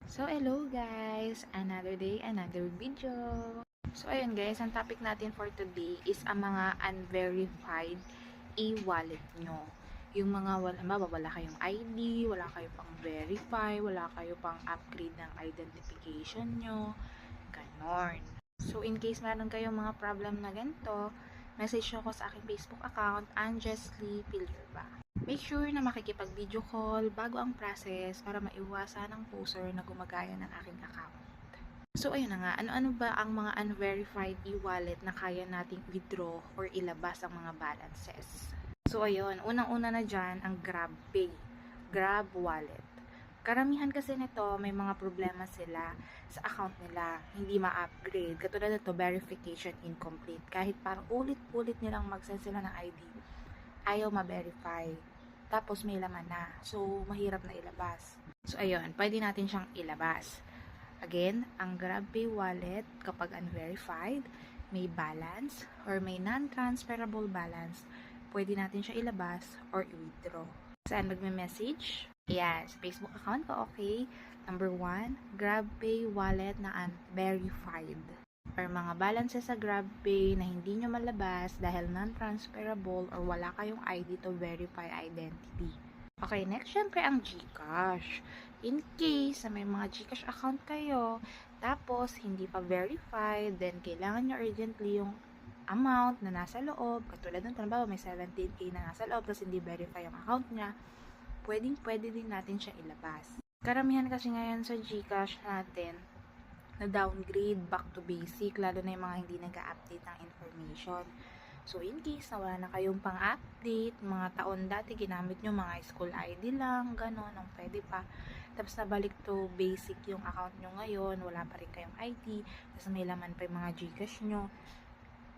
So, hello guys! Another day, another video! So, ayun guys, ang topic natin for today is ang mga unverified e-wallet nyo. Yung mga wala kayong ID, wala kayong pang verify, wala kayo pang upgrade ng identification nyo, ganon. So, in case meron kayong mga problem na ganito, message nyo ko sa aking Facebook account, Anjesly Pilierba. Make sure na makikipag-video call bago ang process para maiwasan ang poser na gumagaya ng aking account. So, ayun na nga. Ano-ano ba ang mga unverified e-wallet na kaya nating withdraw or ilabas ang mga balances? So, ayun. Unang-una na dyan, ang GrabPay. Grab Wallet. Karamihan kasi nito, may mga problema sila sa account nila. Hindi ma-upgrade. Katulad nito, verification incomplete. Kahit parang ulit-ulit nilang mag-send sila ng ID, ayaw ma-verify. Tapos may laman na. So, mahirap na ilabas. So, ayun. Pwede natin siyang ilabas. Again, ang GrabPay wallet, kapag unverified, may balance or may non-transferable balance, pwede natin siya ilabas or i-withdraw. Saan magme-message? Yes, Facebook account ko, okay. Number 1, GrabPay wallet na unverified. Or mga balances sa GrabPay na hindi nyo malabas dahil non-transferable or wala kayong ID to verify identity. Okay, next, syempre ang GCash. In case na may mga GCash account kayo, tapos hindi pa verified, then kailangan nyo urgently yung amount na nasa loob. Katulad ng halimbawa, may 17K na nasa loob, tapos hindi verify yung account niya, pwede din natin siya ilabas. Karamihan kasi ngayon sa GCash natin, na downgrade back to basic, lalo na yung mga hindi nag-update ng information. So, in case na wala na kayong pang-update, mga taon dati ginamit nyo mga school ID lang, gano'n, ang pwede pa. Tapos nabalik to basic yung account nyo ngayon, wala pa rin kayong ID, tapos may laman pa yung mga Gcash nyo,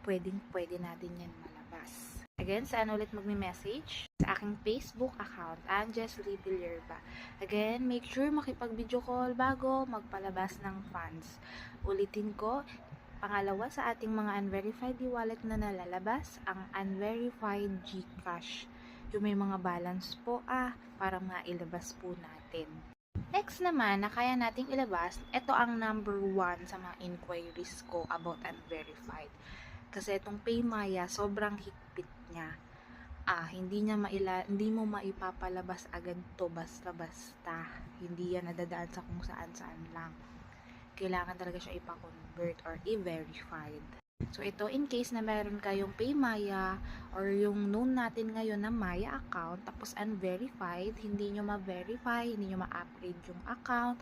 pwede natin yan malabas. Again, saan ulit magme-message? Sa aking Facebook account, Anjesly Pilierba. Again, make sure makipag-video call bago magpalabas ng funds. Ulitin ko, pangalawa sa ating mga unverified e-wallet na nalalabas, ang unverified GCash. Yung may mga balance po para mailabas po natin. Next naman, na kaya nating ilabas, ito ang number 1 sa mga inquiries ko about unverified. Kasi itong PayMaya, sobrang higpit niya. Hindi mo maipapalabas agad to basta-basta. Hindi yan nadadaan sa kung saan-saan lang. Kailangan talaga siya ipa-convert or i-verified. So, ito, in case na meron kayong PayMaya or yung known natin ngayon na Maya account, tapos unverified, hindi nyo ma-verify, hindi nyo ma-upgrade yung account,